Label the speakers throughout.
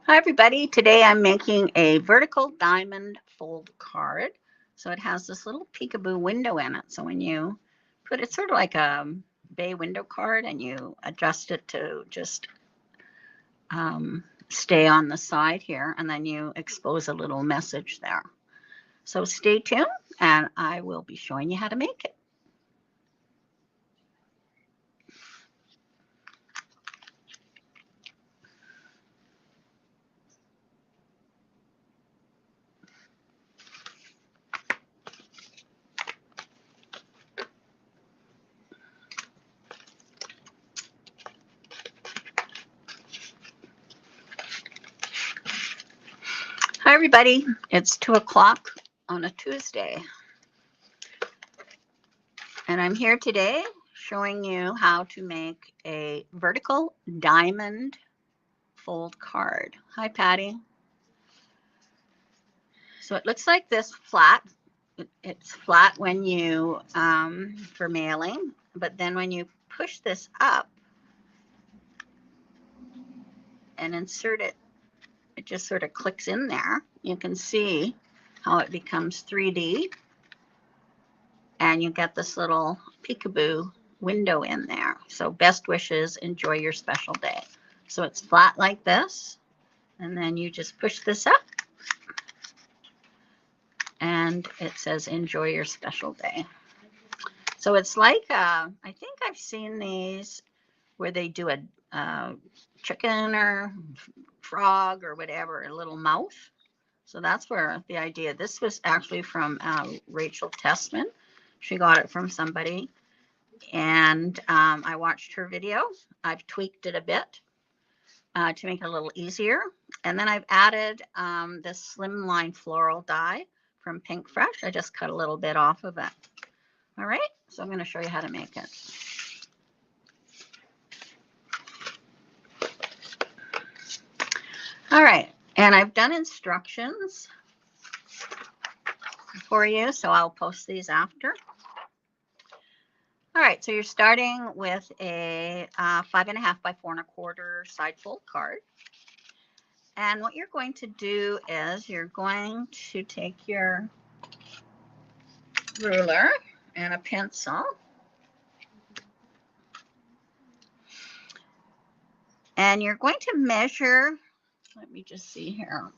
Speaker 1: Hi everybody, today I'm making a vertical diamond fold card. So it has this little peekaboo window in it. So when you put it sort of like a bay window card and you adjust it to just stay on the side here and then you expose a little message there. So stay tuned and I will be showing you how to make it. Hi everybody, it's 2 o'clock on a Tuesday. And I'm here today showing you how to make a vertical diamond fold card. Hi, Patty. So it looks like this flat. It's flat when you, for mailing, but then when you push this up and insert it, it just sort of clicks in there. You can see how it becomes 3D and you get this little peekaboo window in there. So best wishes, enjoy your special day. So it's flat like this, and then you just push this up and it says enjoy your special day. So it's like, I think I've seen these where they do a chicken or frog or whatever, a little mouth. So that's where the idea, this was actually from Rachel Tessman. She got it from somebody and I watched her video. I've tweaked it a bit to make it a little easier. And then I've added this slimline floral die from Pink Fresh. I just cut a little bit off of it. All right, so I'm going to show you how to make it. All right, and I've done instructions for you, so I'll post these after. All right, so you're starting with a 5.5 by 4.25 side fold card. And what you're going to do is you're going to take your ruler and a pencil. And you're going to measure, let me just see here.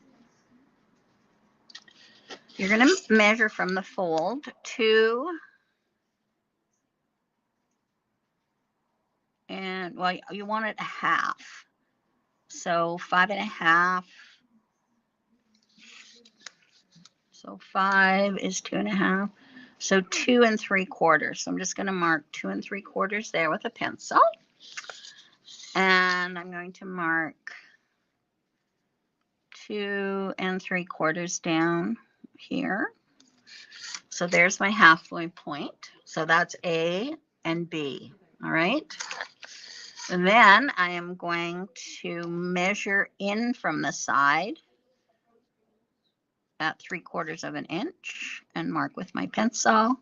Speaker 1: You're going to measure from the fold to, and well, you want it a half. So 5.5. So 5 is 2.5. So 2 3/4. So I'm just going to mark 2 3/4 there with a pencil. And I'm going to mark 2 3/4 down here. So there's my halfway point. So that's A and B. All right. And then I am going to measure in from the side at 3/4 of an inch and mark with my pencil,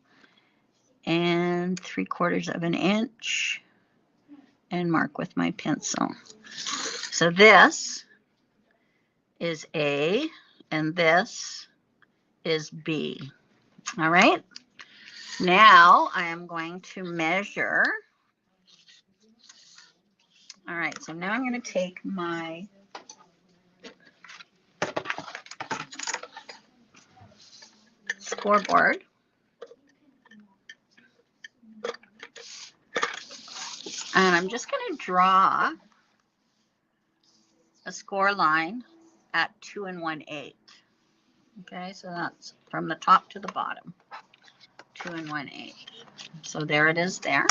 Speaker 1: and 3/4 of an inch and mark with my pencil. So this is A and this is B. All right. Now I am going to measure. All right, so now I'm going to take my scoreboard and I'm just going to draw a score line at 2 1/8. Okay, so that's from the top to the bottom, 2 1/8. So there it is there.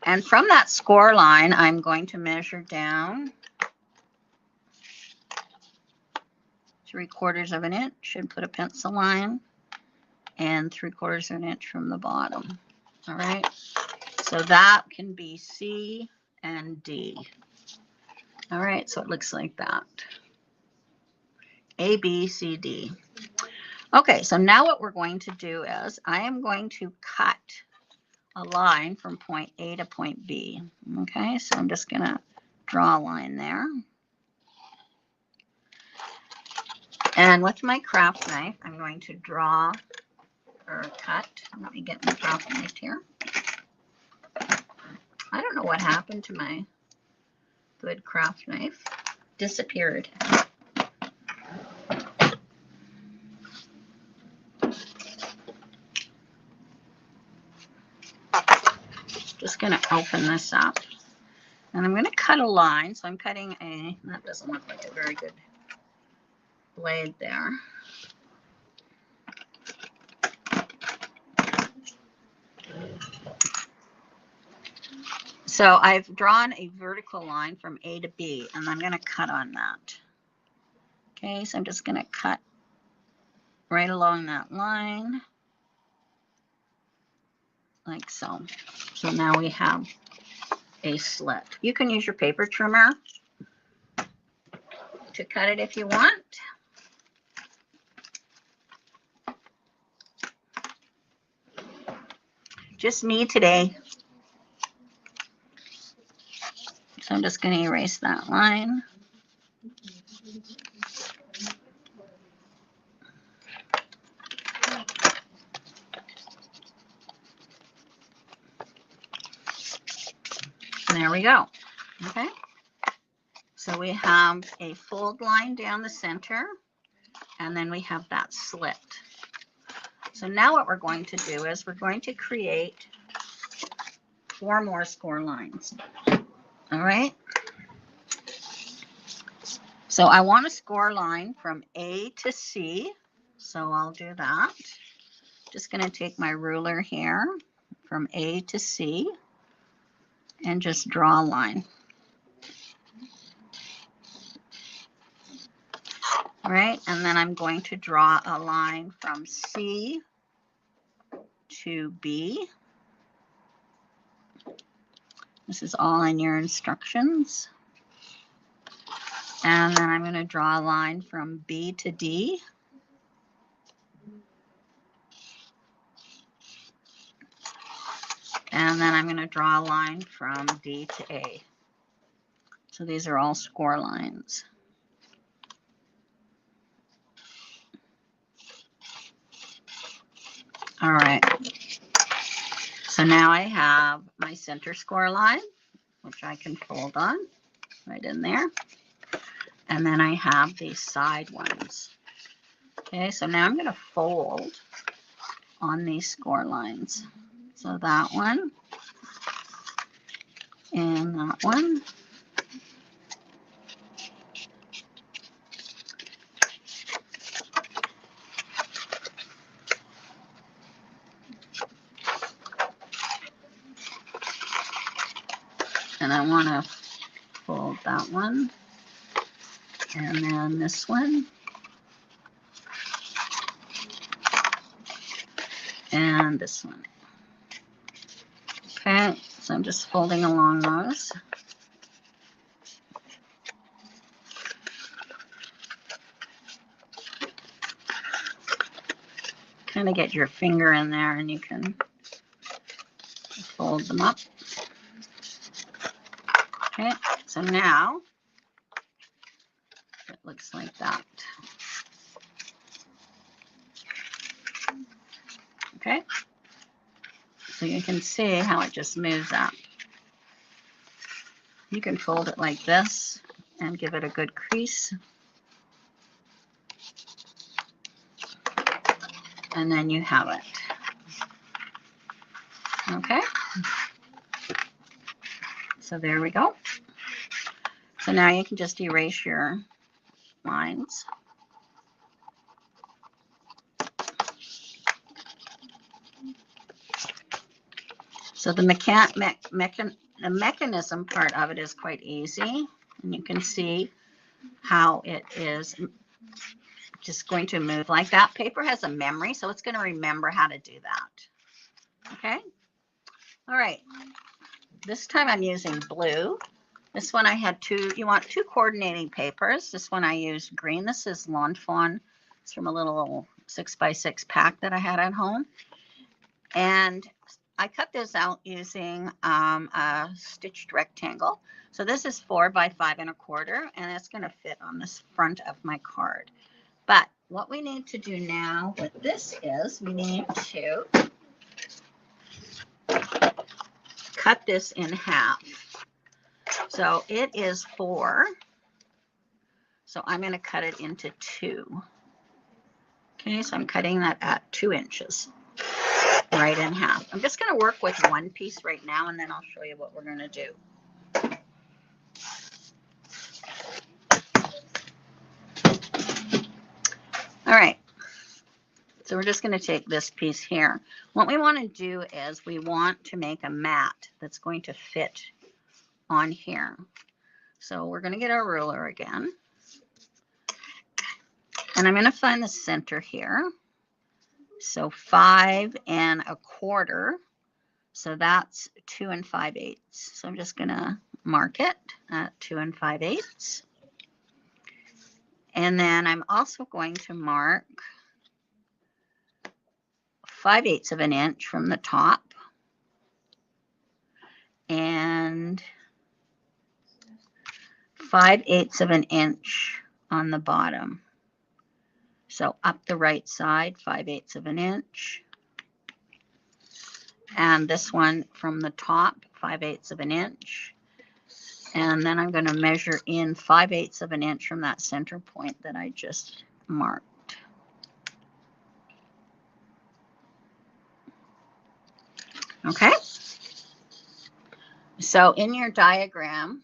Speaker 1: And from that score line, I'm going to measure down 3/4 of an inch and put a pencil line, and 3/4 of an inch from the bottom. All right, so that can be C and D. All right, so it looks like that. A, B, C, D. Okay, so now what we're going to do is I am going to cut a line from point A to point B. Okay, so I'm just going to draw a line there. And with my craft knife, I'm going to draw or cut. Let me get my craft knife here. I don't know what happened to my good craft knife. Disappeared. Just going to open this up. And I'm going to cut a line. So I'm cutting a, that doesn't look like a very good blade there. So I've drawn a vertical line from A to B, and I'm going to cut on that. Okay, so I'm just going to cut right along that line, like so. So now we have a slit. You can use your paper trimmer to cut it if you want. Just me today. So I'm just going to erase that line. And there we go. Okay. So we have a fold line down the center, and then we have that slit. So now what we're going to do is we're going to create 4 more score lines. All right. So I want a score line from A to C. So I'll do that. Just going to take my ruler here from A to C and just draw a line. All right. And then I'm going to draw a line from C to B. This is all in your instructions. And then I'm going to draw a line from B to D. And then I'm going to draw a line from D to A. So these are all score lines. All right. So now I have my center score line, which I can fold on right in there. And then I have these side ones. Okay, so now I'm going to fold on these score lines. So that one and that one. And I want to fold that one. And then this one. And this one. Okay, so I'm just folding along those. Kind of get your finger in there and you can fold them up. Okay, so now it looks like that. Okay, so you can see how it just moves up. You can fold it like this and give it a good crease. And then you have it. Okay, so there we go. So now you can just erase your lines. So the mechanism part of it is quite easy. And you can see how it is just going to move like that. Paper has a memory, so it's going to remember how to do that. Okay. All right. This time I'm using blue. This one I had you want 2 coordinating papers. This one I used green. This is Lawn Fawn. It's from a little 6x6 pack that I had at home. And I cut this out using a stitched rectangle. So this is 4 by 5 1/4, and it's going to fit on this front of my card. But what we need to do now with this is we need to cut this in half. So it is 4. So I'm going to cut it into 2. Okay, so I'm cutting that at 2 inches, right in half. I'm just going to work with one piece right now, and then I'll show you what we're going to do. All right, so we're just going to take this piece here. What we want to do is we want to make a mat that's going to fit on here. So we're going to get our ruler again. And I'm going to find the center here. So 5 1/4. So that's 2 5/8. So I'm just going to mark it at 2 5/8. And then I'm also going to mark 5/8 of an inch from the top and 5/8 of an inch on the bottom. So up the right side, 5/8 of an inch. And this one from the top, 5/8 of an inch. And then I'm going to measure in 5/8 of an inch from that center point that I just marked. Okay. So in your diagram,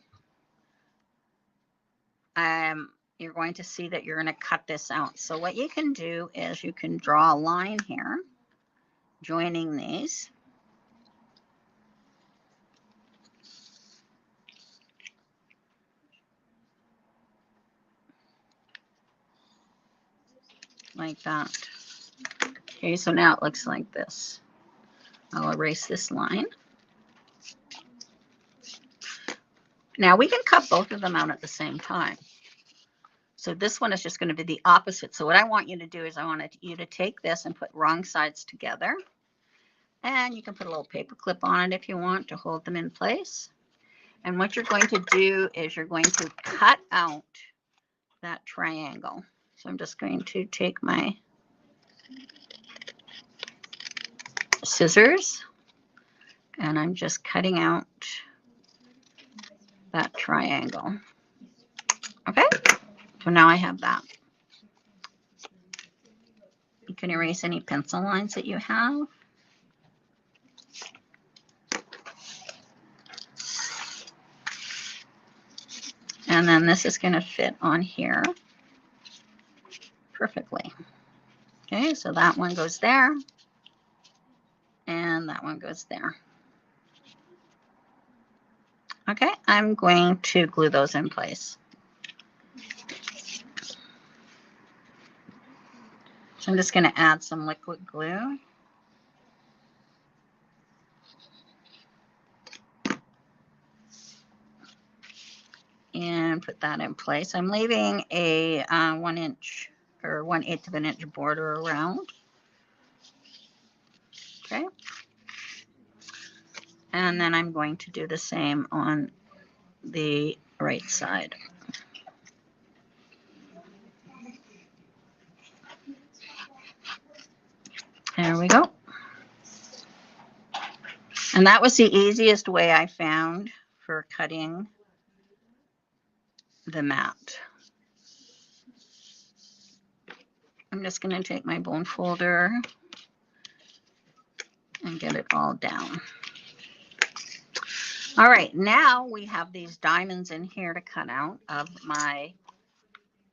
Speaker 1: you're going to see that you're going to cut this out. So what you can do is you can draw a line here, joining these. Like that. Okay, so now it looks like this. I'll erase this line. Now we can cut both of them out at the same time. So this one is just going to be the opposite. So what I want you to do is I want you to take this and put wrong sides together. And you can put a little paper clip on it if you want to hold them in place. And what you're going to do is you're going to cut out that triangle. So I'm just going to take my scissors and I'm just cutting out that triangle. Okay, so now I have that. You can erase any pencil lines that you have. And then this is going to fit on here perfectly. Okay, so that one goes there. And that one goes there. Okay, I'm going to glue those in place. So I'm just going to add some liquid glue. And put that in place. I'm leaving a 1 inch or 1/8 of an inch border around. Okay. And then I'm going to do the same on the right side. There we go. And that was the easiest way I found for cutting the mat. I'm just going to take my bone folder and get it all down. All right, now we have these diamonds in here to cut out of my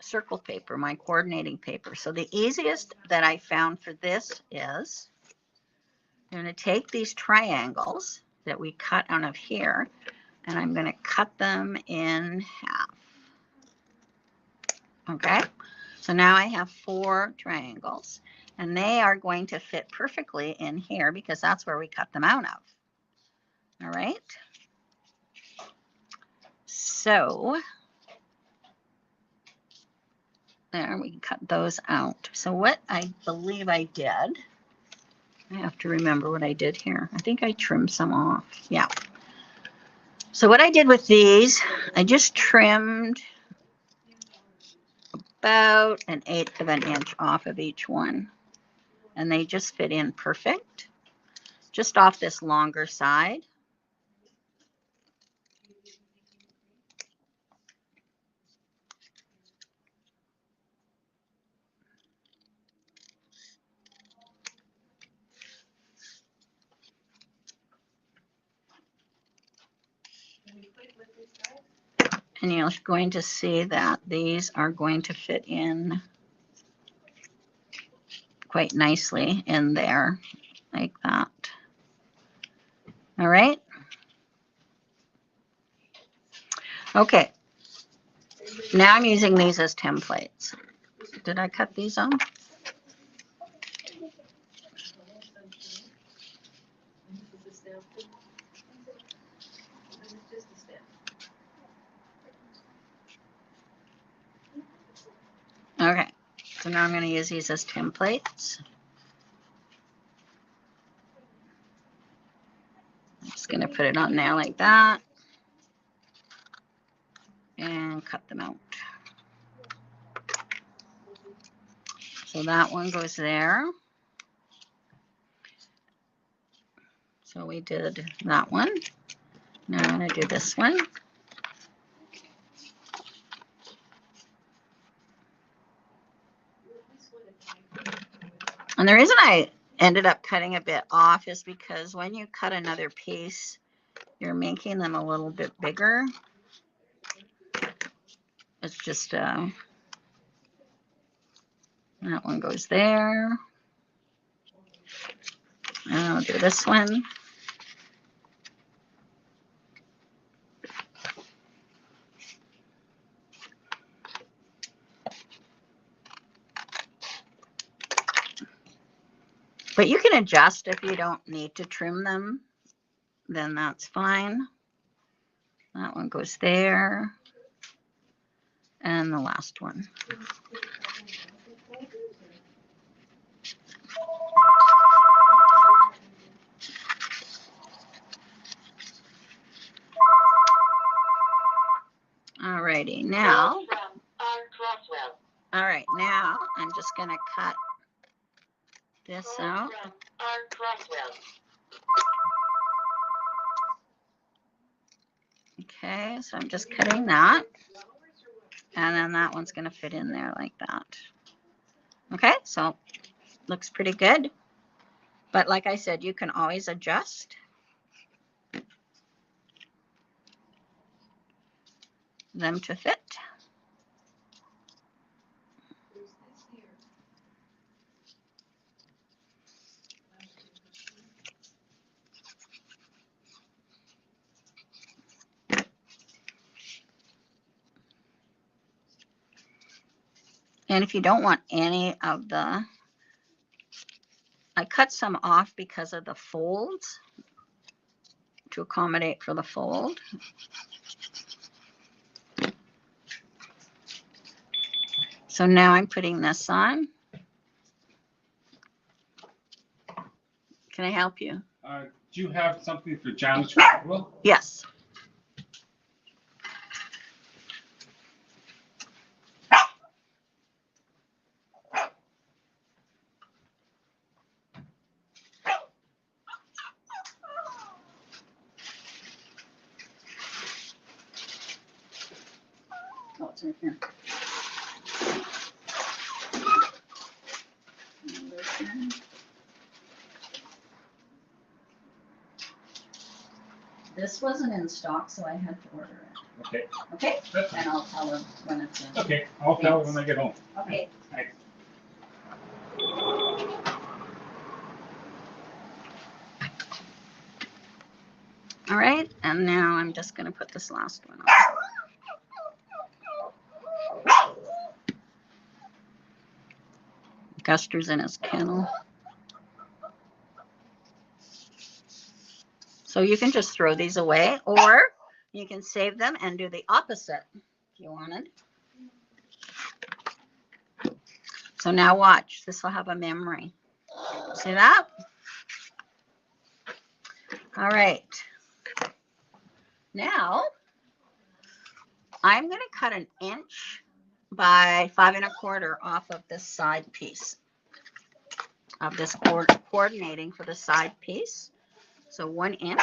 Speaker 1: circle paper, my coordinating paper. So the easiest that I found for this is I'm going to take these triangles that we cut out of here and I'm going to cut them in half. Okay, so now I have 4 triangles and they are going to fit perfectly in here because that's where we cut them out of. All right, so there, we can cut those out. So what I believe I did, I have to remember what I did here. I think I trimmed some off. Yeah. So what I did with these, I just trimmed about 1/8 of an inch off of each one. And they just fit in perfect. Just off this longer side. And you're going to see that these are going to fit in quite nicely in there, like that. All right. Okay. Now I'm using these as templates. Did I cut these off? Okay. So now I'm going to use these as templates. I'm just going to put it on there like that and cut them out. So that one goes there. So we did that one. Now I'm going to do this one. And the reason I ended up cutting a bit off is because when you cut another piece, you're making them a little bit bigger. It's just, that one goes there. And I'll do this one. But you can adjust if you don't need to trim them, then that's fine. That one goes there. And the last one. Alrighty, now. All right, now I'm just going to cut this out. Okay, so I'm just cutting that. And then that one's going to fit in there like that. Okay, so looks pretty good. But like I said, you can always adjust them to fit. And if you don't want any of the, I cut some off because of the folds, to accommodate for the fold. So now I'm putting this on. Can I help you?
Speaker 2: Do you have something for Janice Rockwell?
Speaker 1: Yes. Oh, it's right here. This wasn't in stock, so I had to order it.
Speaker 2: Okay.
Speaker 1: Okay?
Speaker 2: That's fine.
Speaker 1: And I'll tell them when it's in.
Speaker 2: Okay, I'll tell her when I get home.
Speaker 1: Okay.
Speaker 2: Thanks.
Speaker 1: All right, and now I'm just going to put this last one on. Guster's in his kennel. So you can just throw these away, or you can save them and do the opposite if you wanted. So now watch, this will have a memory. See that? All right. Now I'm going to cut 1 inch by 5 1/4 off of this side piece of this coordinating for the side piece. So 1 inch.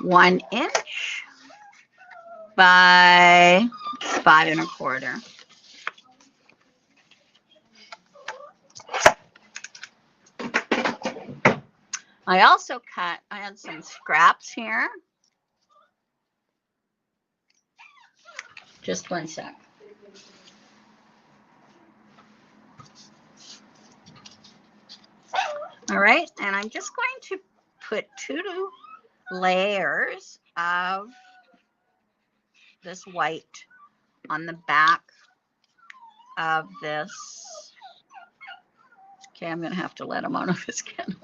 Speaker 1: One inch by 5 1/4. I also I had some scraps here. Just 1 sec. All right, and I'm just going to put 2 layers of this white on the back of this. Okay, I'm going to have to let him out of his kennel.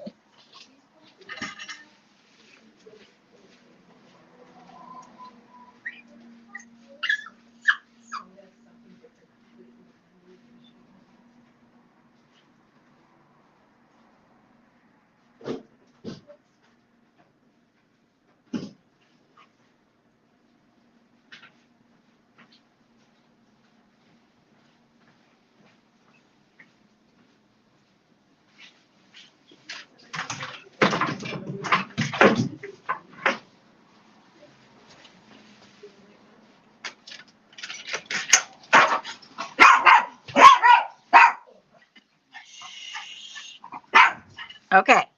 Speaker 1: Okay.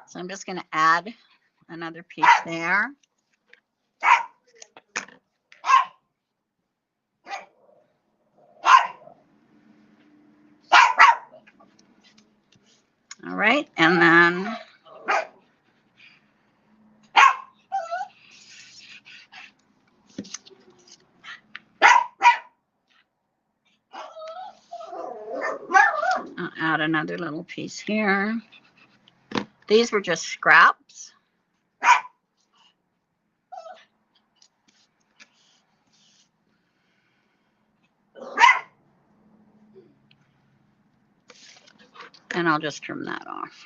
Speaker 1: So I'm just going to add another piece there. All right, and then I'll add another little piece here. These were just scraps. And I'll just trim that off.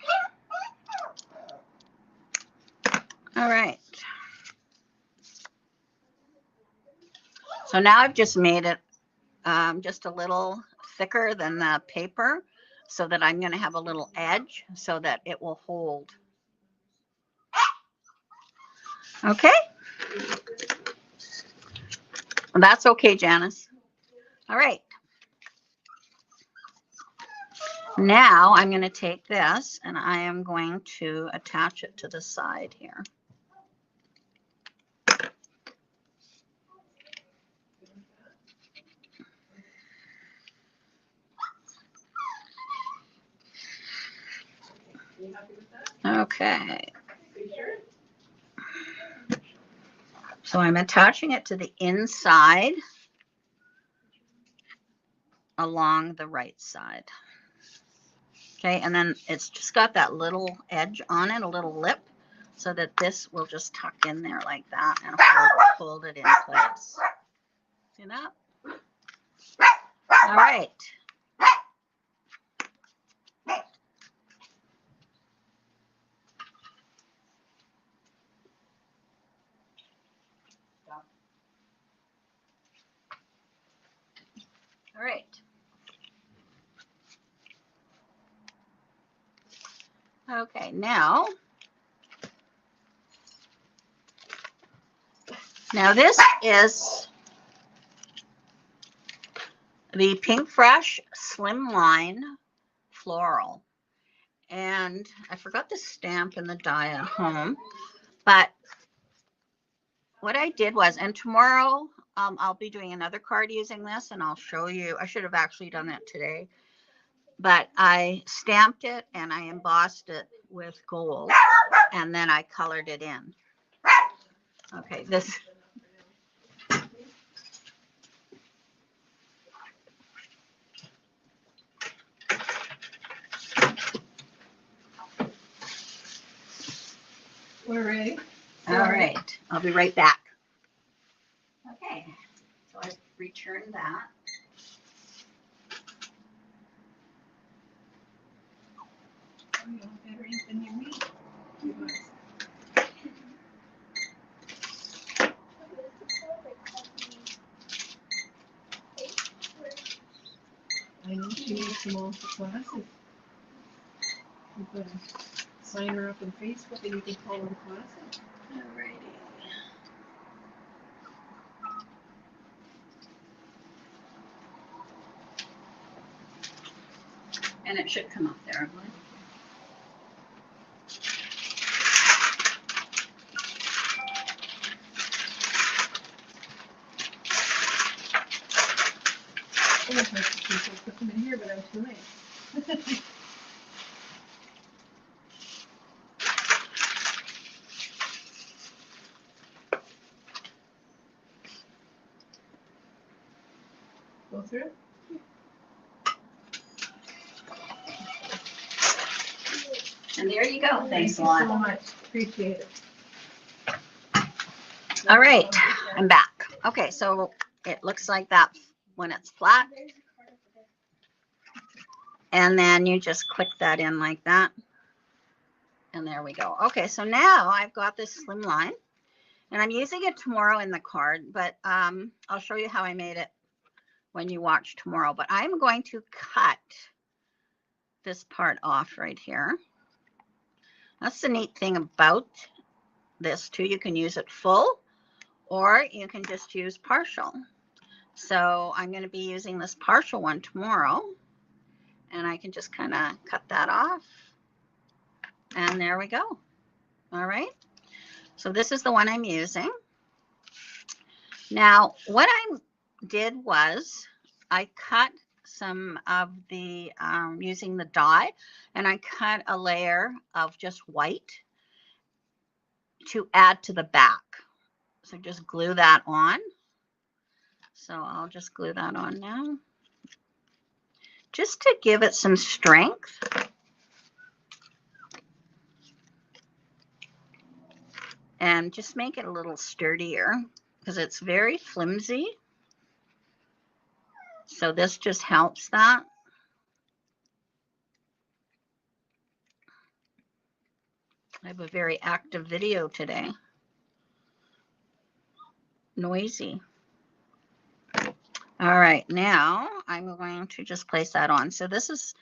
Speaker 1: All right. So now I've just made it just a little thicker than the paper so that I'm going to have a little edge so that it will hold. Okay. Well, that's okay, Janice. All right. Now I'm going to take this and I am going to attach it to the side here. Okay. So I'm attaching it to the inside along the right side. Okay, and then it's just got that little edge on it, a little lip, so that this will just tuck in there like that and hold it in place. See that? All right. All right. Okay, now this is the Pink Fresh Slimline Floral. And I forgot the stamp and the die at home, but what I did was, and tomorrow I'll be doing another card using this and I'll show you. I should have actually done that today, but I stamped it and I embossed it with gold and then I colored it in. Okay, this.
Speaker 3: We're ready.
Speaker 1: All right, I'll be right back. Okay, so I returned that.
Speaker 3: You know better ink than you read. You must. I know she makes them all for classes. You better sign her up on Facebook and you can call her classes.
Speaker 1: Alrighty. And it should come up there, I believe.
Speaker 3: I was like, to put them in here, but I'm too late. Go through?
Speaker 1: And there you go. Thanks a
Speaker 3: Thank you
Speaker 1: lot.
Speaker 3: so much. Appreciate it.
Speaker 1: All right, I'm back. Okay, so it looks like that when it's flat. And then you just click that in like that. And there we go. Okay, so now I've got this slim line. And I'm using it tomorrow in the card, but I'll show you how I made it when you watch tomorrow. But I'm going to cut this part off right here. That's the neat thing about this too. You can use it full or you can just use partial. So I'm going to be using this partial one tomorrow. And I can just kind of cut that off. And there we go. All right. So this is the one I'm using. Now, what I did was I cut some of the, using the die, and I cut a layer of just white to add to the back. So just glue that on. So I'll just glue that on now. Just to give it some strength. And just make it a little sturdier because it's very flimsy. So this just helps that. I have a very active video today. Noisy. All right, now I'm going to just place that on. So this is,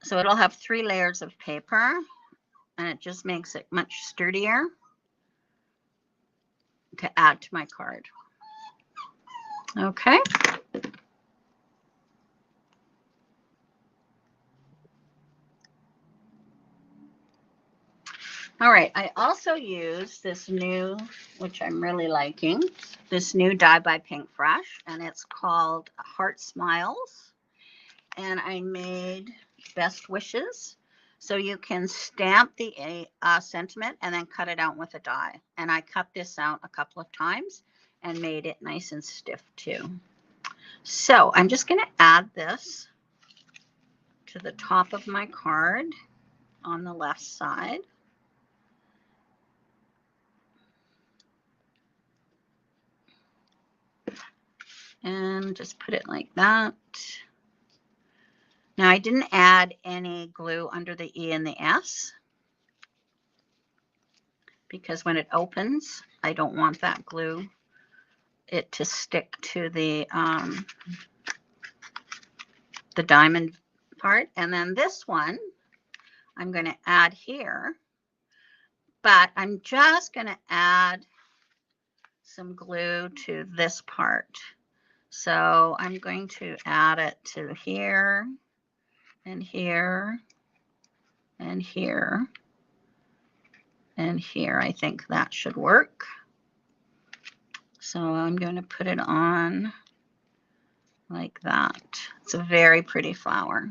Speaker 1: so it'll have 3 layers of paper and it just makes it much sturdier to add to my card. Okay. All right, I also use this new, which I'm really liking, this new die by Pinkbrush, and it's called Heart Smiles. And I made Best Wishes. So you can stamp the sentiment and then cut it out with a die. And I cut this out a couple of times and made it nice and stiff too. So I'm just going to add this to the top of my card on the left side. And just put it like that. Now I didn't add any glue under the E and the S because when it opens, I don't want that glue, it to stick to the diamond part. And then this one, I'm going to add here, but I'm just going to add some glue to this part. So I'm going to add it to here and here and here and here. I think that should work. So I'm going to put it on like that. It's a very pretty flower.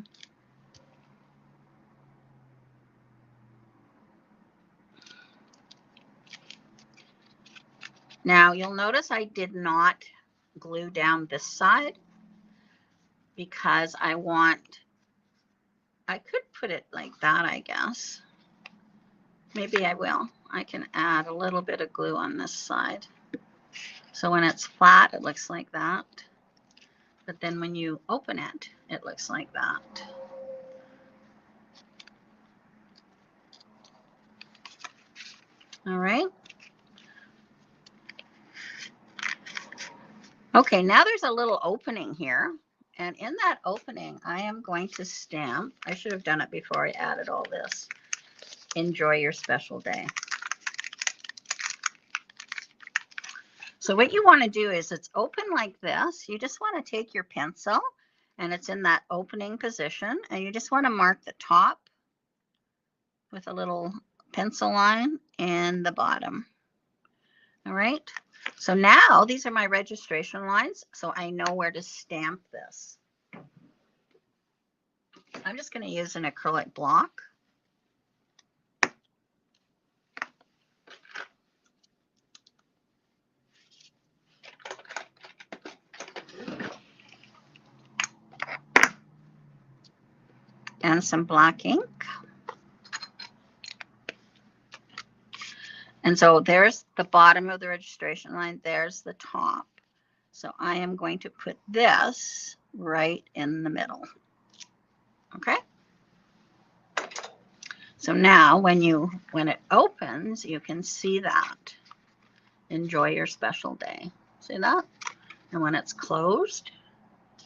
Speaker 1: Now you'll notice I did not glue down this side because I could put it like that, I guess. Maybe I will. I can add a little bit of glue on this side. So when it's flat, it looks like that. But then when you open it, it looks like that. All right. Okay, now there's a little opening here. And in that opening, I am going to stamp. I should have done it before I added all this. Enjoy your special day. So what you want to do is it's open like this. You just want to take your pencil and it's in that opening position. And you just want to mark the top with a little pencil line and the bottom. All right. So now these are my registration lines. So I know where to stamp this. I'm just going to use an acrylic block. And some black ink. And so there's the bottom of the registration line. There's the top. So I am going to put this right in the middle. Okay. So now when it opens, you can see that. Enjoy your special day. See that? And when it's closed,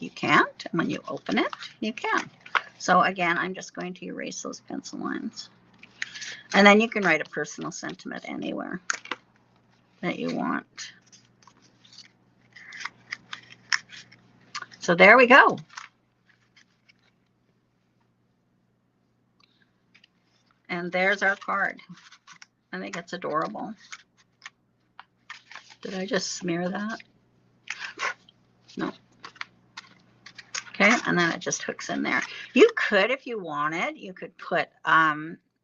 Speaker 1: you can't. And when you open it, you can. So again, I'm just going to erase those pencil lines. And then you can write a personal sentiment anywhere that you want. So there we go. And there's our card. I think it's adorable. Did I just smear that? No. Okay, and then it just hooks in there. You could, if you wanted, you could put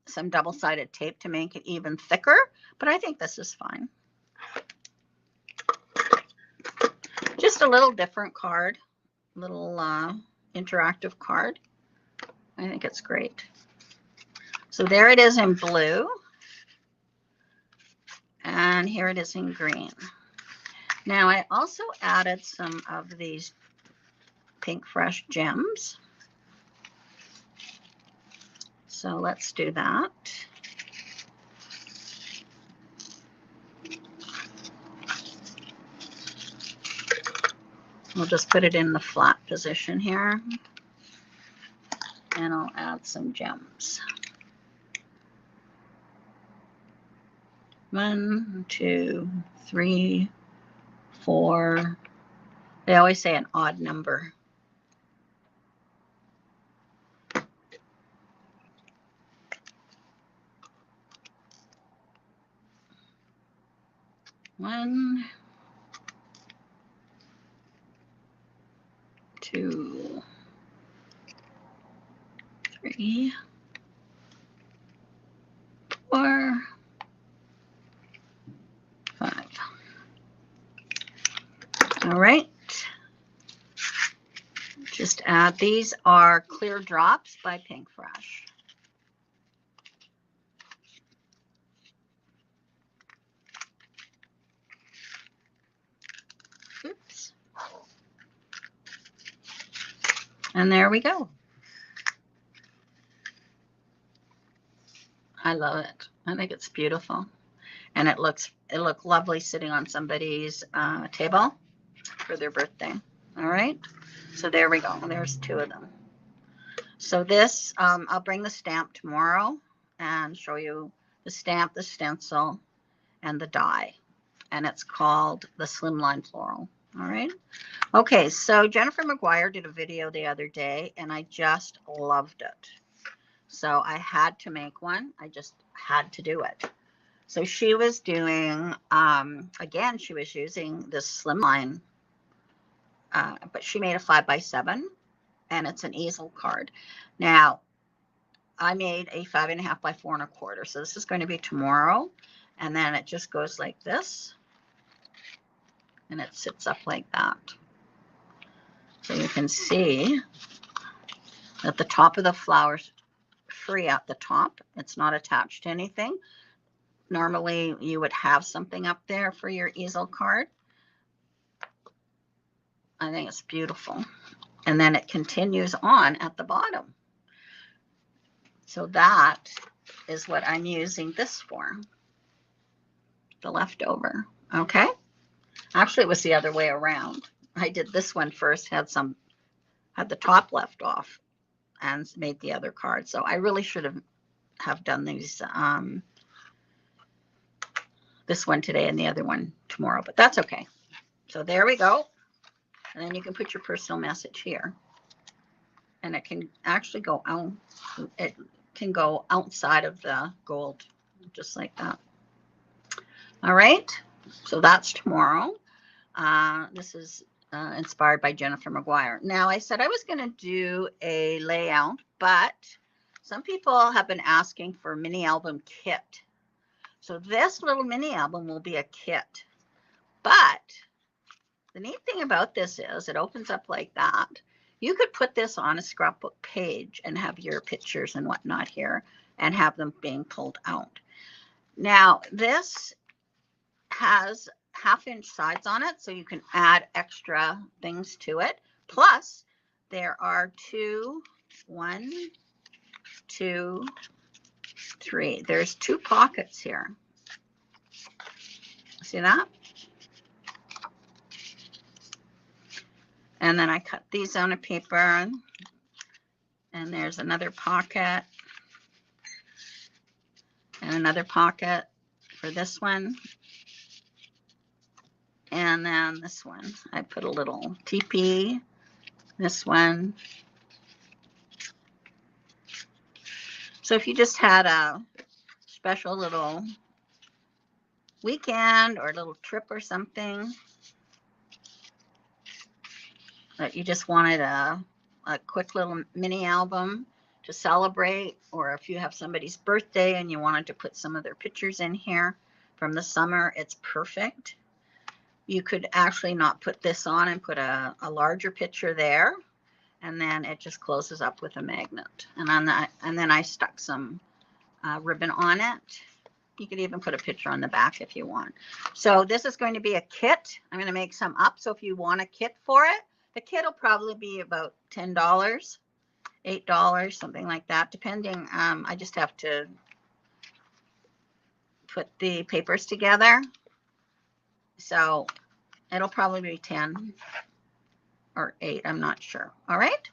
Speaker 1: some double-sided tape to make it even thicker, but I think this is fine. Just a little different card, little interactive card. I think it's great. So there it is in blue, and here it is in green. Now I also added some of these Pink Fresh gems. So let's do that. We'll just put it in the flat position here. And I'll add some gems. 1, 2, 3, 4. They always say an odd number. One, 2, 3, 4, 5. All right. Just add, these are Clear Drops by Pink Fresh. Oops. And there we go. I love it. I think it's beautiful. And it looked lovely sitting on somebody's table for their birthday. All right. So there we go. There's 2 of them. So this, I'll bring the stamp tomorrow and show you the stamp, the stencil, and the die. And it's called the Slimline Floral. All right. Okay, so Jennifer McGuire did a video the other day, and I just loved it. So I had to make one. I just had to do it. So she was doing, again, she was using this Slimline, but she made a 5x7, and it's an easel card. Now, I made a 5.5 by 4 1/4. So this is going to be tomorrow. And then it just goes like this. And it sits up like that. So you can see that the top of the flower's free at the top. It's not attached to anything. Normally you would have something up there for your easel card. I think it's beautiful. And then it continues on at the bottom. So that is what I'm using this for. the leftover. Okay. Actually, it was the other way around. I did this one first, had the top left off and made the other card. So I really should have done these, this one today and the other one tomorrow, but that's okay. So there we go. And then you can put your personal message here. And it can actually go out, it can go outside of the gold, just like that. All right, so that's tomorrow. This is inspired by Jennifer McGuire. Now, I said I was going to do a layout, but some people have been asking for a mini album kit. So this little mini album will be a kit. But the neat thing about this is it opens up like that. You could put this on a scrapbook page and have your pictures and whatnot here and have them being pulled out. Now, this has 1/2-inch sides on it, so you can add extra things to it. Plus, there are 1, 2, 3. There's 2 pockets here. See that? And then I cut these on a paper, and there's another pocket and another pocket for this one. And then this one, I put a little teepee, this one. So if you just had a special little weekend or a little trip or something, that you just wanted a quick little mini album to celebrate, or if you have somebody's birthday and you wanted to put some of their pictures in here from the summer, it's perfect. You could actually not put this on and put a larger picture there, and then it just closes up with a magnet. And on that, and then I stuck some ribbon on it. You could even put a picture on the back if you want. So this is going to be a kit. I'm going to make some up. So if you want a kit for it, the kit will probably be about $10, $8, something like that, depending. I just have to put the papers together. So it'll probably be 10 or 8. I'm not sure. All right.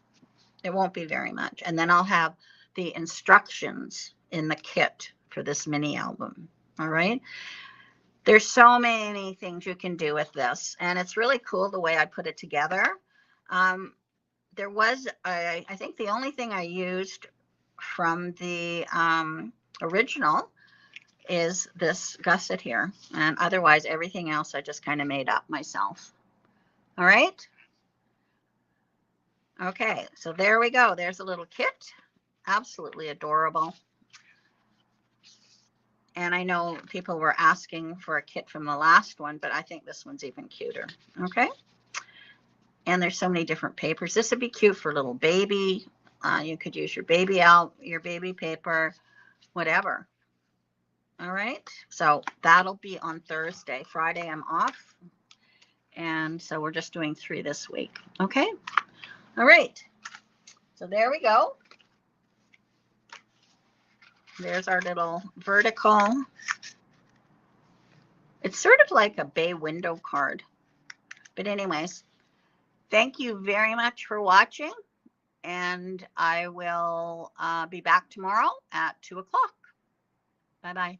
Speaker 1: It won't be very much. And then I'll have the instructions in the kit for this mini album. All right. There's so many things you can do with this, and it's really cool the way I put it together. There was, I think the only thing I used from the original is this gusset here, and otherwise everything else I just kind of made up myself. All right. Okay, so there we go. There's a little kit. Absolutely adorable. And I know people were asking for a kit from the last one, but I think this one's even cuter. Okay. And there's so many different papers. This would be cute for a little baby. You could use your baby paper, whatever. All right. So that'll be on Thursday. Friday I'm off. And so we're just doing 3 this week. Okay. All right. So there we go. There's our little vertical. It's sort of like a bay window card. But anyways, thank you very much for watching. And I will be back tomorrow at 2 o'clock. Bye-bye.